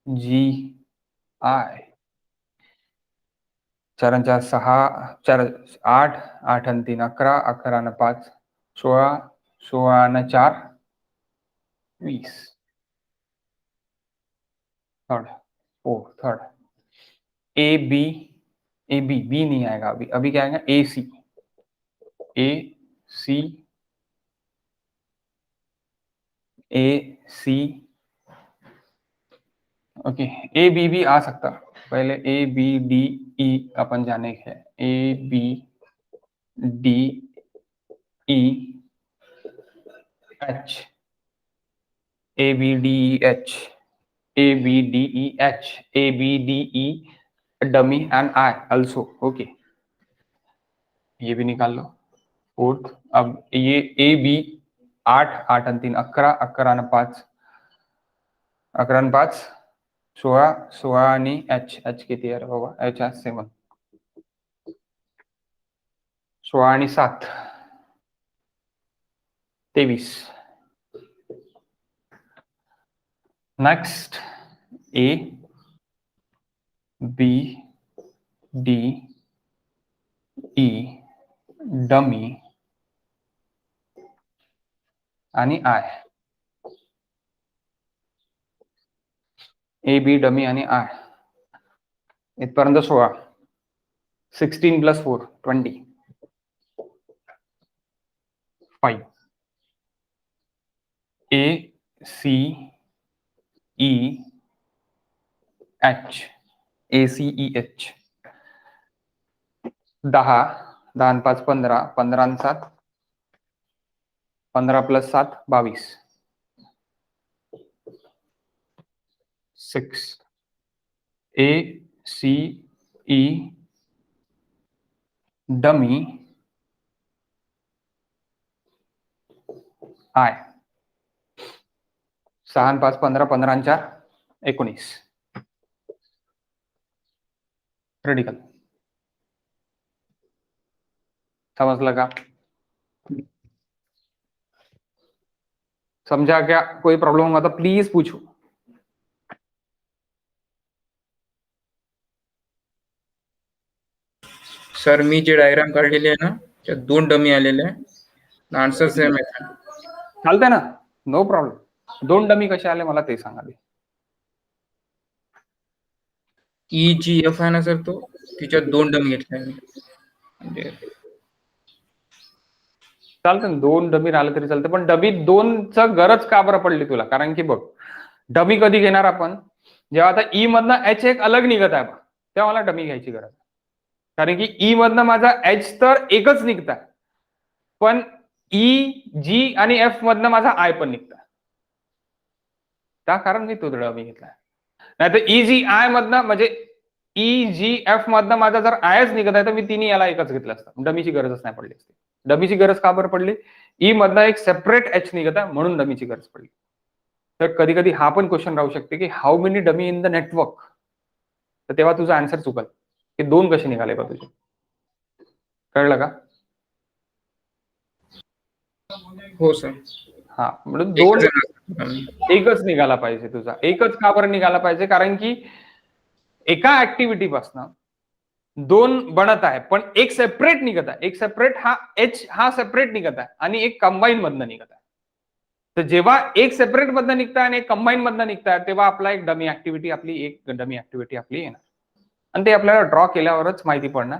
जी आई, 4 आणि 4 6, 4 8, 8 आणि 3 11, 11 आणि 5 16, 16 आणि 4 20. Third third A B B नहीं आएगा अभी, अभी क्या आएगा ए सी ओके. ए बी भी आ सकता, पहले ए बी डी ई अपन जाने के है, A B D E H, A B D E H, A B D E H, A B D E dummy and I also. Okay, ये भी निकाल लो. फोर्थ, अब ये ए बी 8, 8 आणि 3 11, 11 आणि 5 11 आणि 5 16, 16 आणि एच, एच किती आहे बाबा, एच हा 7, 16 आणि 7 23. Next A B D E dummy आणि आय, ए बी डमी आणि आय इथपर्यंत 16, 16 + 4 20, 5 ए सी ई एच, ए सी ई एच 10, 10 आणि 5 15, 15 आणि 7 15 + 7 22, 6 ए सी ई डमी आय, 6 आणि 5 15, 15 आणि 4 19. क्रिटिकल. समझला का? समझा क्या? कोई प्रॉब्लम होगा तो प्लीज पूछो. सर मी जे डायग्राम काढलेली आहे ना त्यात 2 डमी आलेले आहे, आन्सर सेम आहे. चालतंय ना, नो प्रॉब्लेम. 2 डमी कसे आले मला ते सांगा. ई जी एफ आहे ना सर, तो तिच्यात 2 डमी घेतले आहे. म्हणजे चालतं, 2 डमी राहिले तरी चालतं, पण डमी 2च गरज का बरं पडली तुला? कारण की बघ, डमी कधी घेणार आपण, जेव्हा आता ई मधनं एच एक अलग निघत आहे तेव्हा मला डमी घ्यायची गरज आहे. कारण की ई मधनं माझा एच तर एकच निघत आहे, पण ई जी आणि एफ मधनं माझा आय पण निघत आहे, त्या कारण मी तो डमी घेतलाय. नाही तर ई जी आय मधनं, म्हणजे ई जी एफ मधनं माझा जर आयच निघत आहे तर मी तिन्ही याला एकच घेतलं असतं, डमीची गरजच नाही पडली असती. डमीची गरज का बरं पडली? ई मधनं एक सेपरेट एच निघत आहे म्हणून डमीची गरज पडली. तर कधी कधी हा पण क्वेश्चन राहू शकते की how many dummy in the network, तर तेव्हा तुझा आन्सर चुकल की 2 कसे निघाले बा तुझे. कळलं का? हो सर. हा, म्हणून 2 एकच निघाला पाहिजे तुझा. एकच का बरं निघाला पाहिजे? कारण की एका ऍक्टिव्हिटी पासून 2 बनत आहे, पण एक सेपरेट निघत आहे. एक सेपरेट हा एच हा सेपरेट निघत आहे आणि एक कंबाईन मधनं निघत आहे. तर जेव्हा एक सेपरेट मधनं निघत आहे आणि एक कंबाईन मधनं निघत आहे तेव्हा आपला एक डमी ऍक्टिव्हिटी आपली येणार, आणि ते आपल्याला ड्रॉ केल्यावरच माहिती पडणार.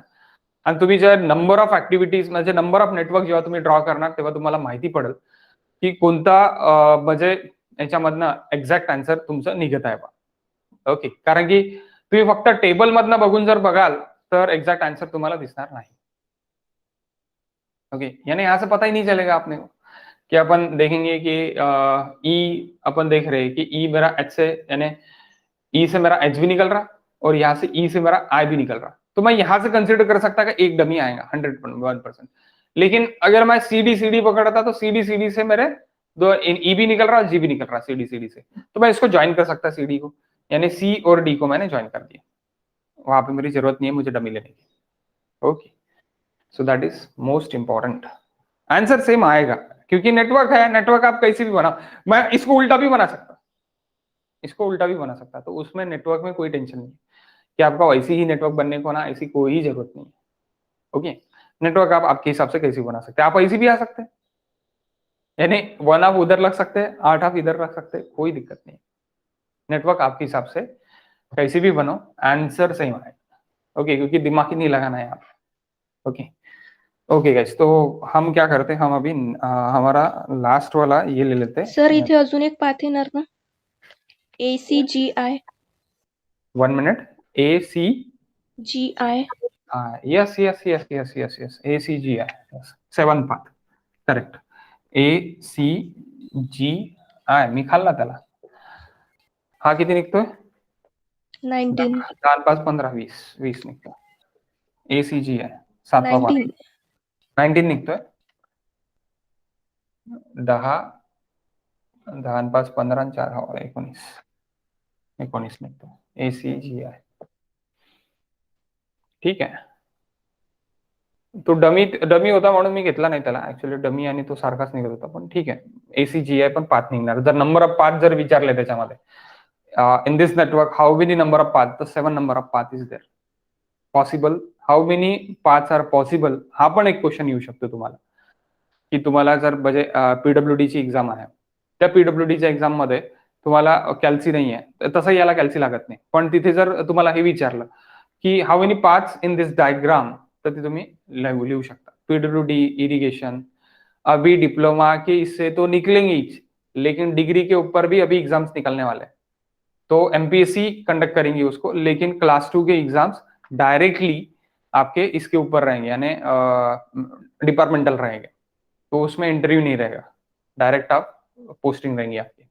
आणि तुम्ही जर नंबर ऑफ ऍक्टिव्हिटीज म्हणजे नंबर ऑफ नेटवर्क जेव्हा तुम्ही ड्रॉ करणार तेव्हा तुम्हाला माहिती पडेल की कोणता म्हणजे याच्यामधनं एक्झॅक्ट आन्सर तुमचं निघत आहे बा. ओके, कारण की तुम्ही फक्त टेबल मधनं बघून जर बघाल तर एक्झॅक्ट आंसर तुम्हाला दिसणार नाही. ओके, यानी यहाँ से पता ही नहीं चलेगा आपने को कि अपन देखेंगे कि ई अपन देख रहे हैं कि ई मेरा एच से, यानी ई से मेरा एच भी निकल रहा और यहाँ से ई से मेरा आई भी निकल रहा, तो मैं यहां से कंसिडर कर सकता कि एक डमी आएगा 100%। लेकिन अगर मैं CD पकड़ता तो CD से मेरे दो ई भी निकल रहा और जी भी निकल रहा CD से, तो मैं इसको ज्वाइन कर सकता CD को, यानी C और D को मैंने ज्वाइन कर दिया, वहां पे मेरी जरूरत नहीं है मुझे डमी लेने की। Okay, so that is most important. Answer same आएगा क्योंकि नेटवर्क है, नेटवर्क आप कैसे भी बना, मैं इसको उल्टा भी बना सकता, इसको उल्टा भी बना सकता, तो उसमें नेटवर्क में कोई टेंशन नहीं कि आपका वैसे ही नेटवर्क बनने को ना, ऐसी कोई जरूरत नहीं है। ओके, नेटवर्क आप आपके हिसाब से कैसे भी बना सकते हैं, आप ऐसे भी आ सकते हैं, यानी 1 आप उधर लग सकते हैं, 8 आप इधर रख सकते हैं, कोई दिक्कत नहीं। नेटवर्क आपके हिसाब से कैसे भी बनो, आंसर सेम आएगा। ओके, क्योंकि दिमाग ही नहीं लगाना है आप। ओके ओके गाइस, तो हम क्या करते हैं, हम अभी हमारा लास्ट वाला ये ले लेते हैं। सर इथे अजून एक पाथ येणार ना, ACGI. 1 minute, GI. yes ACGI, yes. 7th path, correct, ACGI मी खाल्ला त्याला, हा किती निघतोय, 19. 10 5 15 20 निघतो, ACGI 7वा पाथ 19. 19 निघतोय, 10 10 5 15 आणि 4 हवा 19 निघतो ACGI। ठीक आहे, तो डमी होता म्हणून मी घेतला नाही त्याला, ऍक्च्युअली डमी आणि तो सारखाच निघत होता, पण ठीक आहे ACGI पण पाथ निघणार जर नंबर ऑफ पाथ जर विचारले त्याच्यामध्ये, in this network how many number of path, तर 7 number of path is there possible, how many paths are possible, हा पण एक क्वेश्चन येऊ शकतो तुम्हाला, की तुम्हाला जर म्हणजे PWD ची एक्झाम आहे, त्या PWD च्या एक्झाम मध्ये तुम्हाला कॅल्सी नाही आहे, तसं याला कॅल्सी लागत नाही, पण तिथे जर तुम्हाला हे विचारलं कि how many parts in this diagram, तर ते तुम्ही लिहू शकता। PWD इरिगेशन, अभी डिप्लोमा के इससे तो निकलेंगे ही, लेकिन डिग्री के ऊपर भी अभी एग्जाम्स निकलने वाले हैं, तो MPSC कंडक्ट करेंगी उसको, लेकिन क्लास 2 के एग्जाम्स डायरेक्टली आपके इसके ऊपर रहेंगे, यानी डिपार्टमेंटल रहेंगे, तो उसमें इंटरव्यू नहीं रहेगा, डायरेक्ट आप पोस्टिंग रहेंगी आपकी।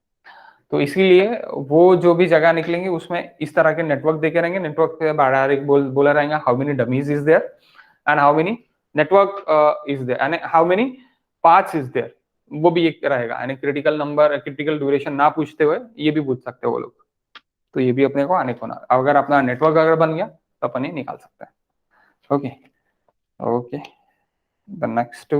तो इसीलिए वो जो भी जगह निकलेंगे उसमें इस तरह के नेटवर्क देखे रहेंगे, नेटवर्क पे डायरेक्ट बोला रहेगा how many dummies is there and how many network is there and how many paths is there, वो भी एक रहेगा, यानी क्रिटिकल नंबर क्रिटिकल ड्यूरेशन ना पूछते हुए ये भी पूछ सकते हैं वो लोग, तो ये भी अपने को आने को ना, अगर अपना नेटवर्क अगर बन गया तो अपन ये निकाल सकते हैं। Okay okay, the next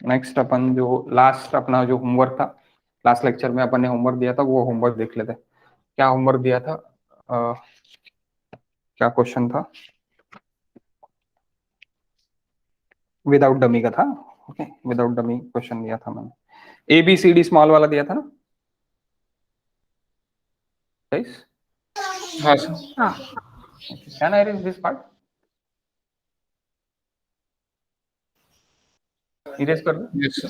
next अपन जो लास्ट अपना जो होमवर्क था, लास्ट लेक्चर में अपन ने होमवर्क दिया था, वो होमवर्क देख लेते हैं। क्या होमवर्क दिया था, क्या क्वेश्चन था, विदाउट डमी का था। ओके, विदाउट डमी क्वेश्चन दिया था मैंने, ABCD स्मॉल वाला दिया था ना गाइस? हाँ सर। हाँ can I read this part, erase कर दो। Yes sir.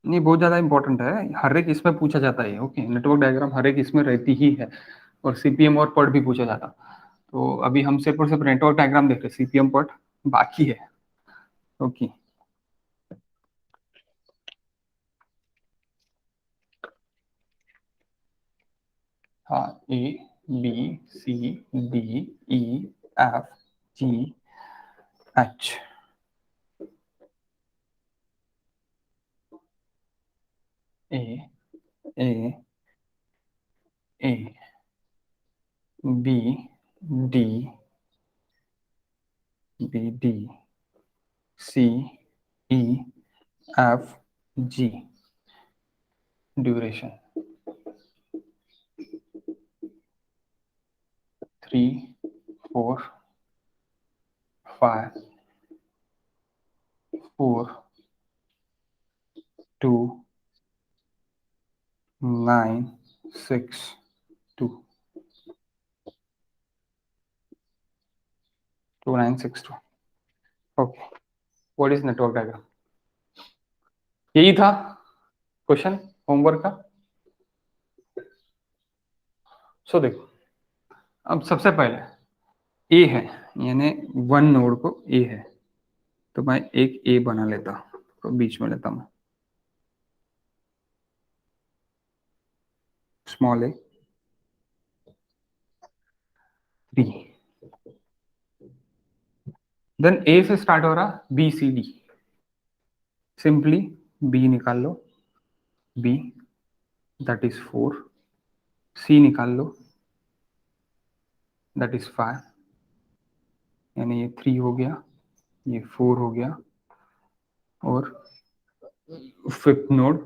नहीं, बहुत ज्यादा इंपॉर्टेंट है, हर एक इसमें पूछा जाता है। ओके, नेटवर्क डायग्राम हर एक इसमें रहती ही है, और CPM और PERT भी पूछा जाता। तो अभी हम सिर्फ और सिर्फ नेटवर्क डायग्राम देख रहे हैं, CPM PERT बाकी है। ओके, हाँ, ABCDEFGH, A A A B D B D C E F G duration 3, 4, 5, 4, 2, 9, 6, 2, 2, 9, 6, 2. Okay, what is network diagram? यही था क्वेश्चन होमवर्क का। सो देखो, अब सबसे पहले ए है, यानी वन नोड को ए है, तो मैं एक ए बना लेता हूं, तो बीच में लेता हूं स्मॉल ए 3, देन ए से स्टार्ट हो रहा B C D, simply B निकाल लो, बी दैट इज 4, सी निकाल लो दैट इज 5, यानी ये 3 हो गया, ये 4 हो गया, और fifth node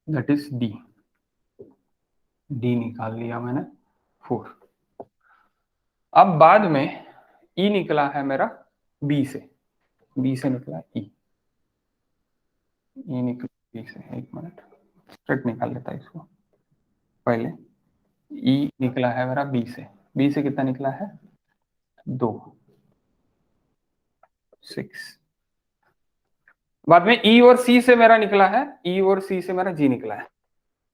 that is D, D निकाल लिया मैंने 4। अब बाद में ई निकला है मेरा बी से, बी से निकला ई, ई निकला बी से, एक मिनट स्ट्रेट निकाल लेता है इसको पहले। ई निकला है मेरा बी से, बी से कितना निकला है 2, 6। बाद में ई और सी से मेरा निकला है, ई और सी से मेरा जी निकला है,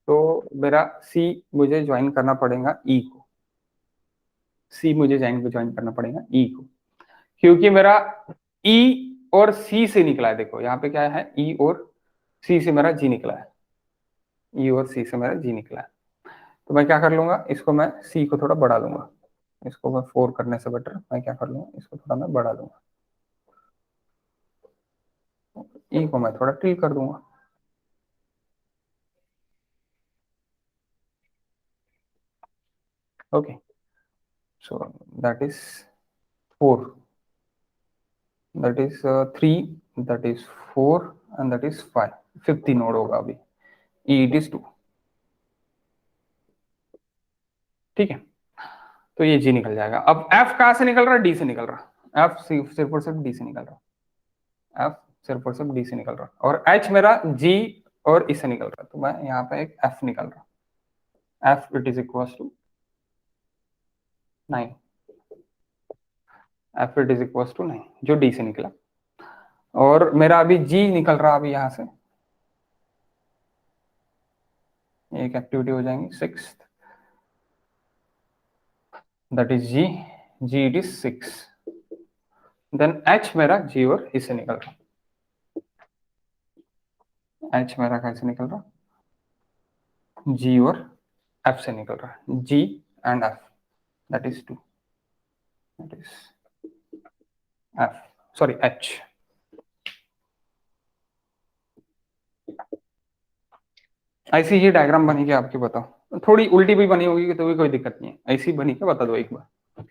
तो मेरा सी मुझे ज्वाइन करना पड़ेगा ई को, सी मुझे ज्वाइन करना पड़ेगा ई को, क्योंकि मेरा ई और सी से निकला है। देखो यहाँ पे क्या है, ई और सी से मेरा जी निकला है, ई और सी से मेरा जी निकला है, तो मैं क्या कर लूंगा, इसको मैं सी को थोड़ा बढ़ा दूंगा, इसको मैं 4 करने से बेटर मैं क्या कर लूंगा, इसको थोड़ा मैं बढ़ा दूंगा, ई को मैं थोड़ा टिल कर दूंगा। Okay, so that is 4, that is 3, that is 4 and that is 5, fifth node होगा अभी, it is 2। ठीक है, तो ये जी निकल जाएगा। अब एफ कहां से निकल रहा है, डी से निकल रहा, एफ सिर्फ और सिर्फ डी से निकल रहा, एफ सिर्फ और सिर्फ डी से निकल रहा, और एच मेरा जी और इससे निकल रहा, तो मैं यहाँ पे एक एफ निकल रहा, F it is equal to 9, F it is equal to 9 जो डी से निकला, और मेरा अभी जी निकल रहा, अभी यहां से एक एक्टिविटी हो जाएंगी 6, that is G, G it is 6, then H मेरा जी और इससे निकल रहा, एच मेरा कैसे निकल रहा, जी और एफ से निकल रहा, G and F that is 2, that is F, sorry H. ऐसी ही डायग्राम बनेगी आपकी, बताओ, थोड़ी उल्टी भी बनी होगी तो भी कोई दिक्कत नहीं है, ऐसी बनी के बता दो एक बार।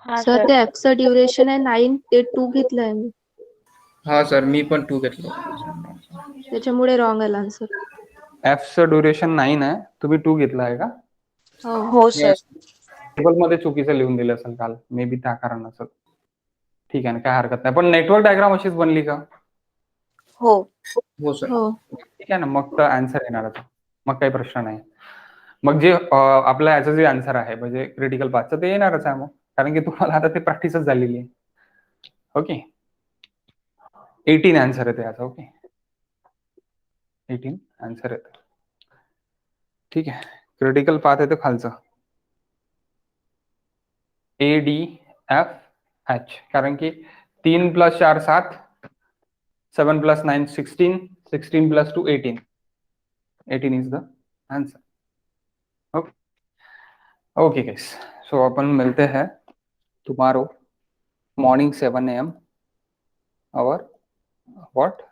हाँ सर सर ते ऍपचं ड्युरेशन आहे 9, ते 2 घेतलंय मी, हा सर, मी पण 2 घेतलं. त्याच्यामुळे रॉंग आला आन्सर. एफचं ड्युरेशन 9 आहे, तुम्ही 2 घेतला आहे का? हो सर. टेबल मध्ये चुकीचं लिहून दिलं असेल काल, मे बी त्या कारण असेल. ठीक आहे ना, काय हरकत नाही, पण नेटवर्क डायग्राम अशीच बनली का? हो. हो सर. हो. ठीक आहे ना, मग तर आन्सर येणारच, मग काही प्रश्न नाही. मग जे आपलं याचं जे आन्सर आहे म्हणजे क्रिटिकल पाथचं ते येणारच आहे, मग कारण की तुम्हाला आता ते प्रॅक्टिसच झालेली आहे. ओके, 18 आन्सर येते याचा. ओके, 18 आन्सर येते. ठीक आहे, क्रिटिकल पाथ येतो खालचा ए डी एफ एच, कारण की 3 + 4 7, 7 + 9 16, 16 + 2 18, 18 is the answer. Okay okay guys, so अपन मिलते हैं tomorrow morning 7 AM our what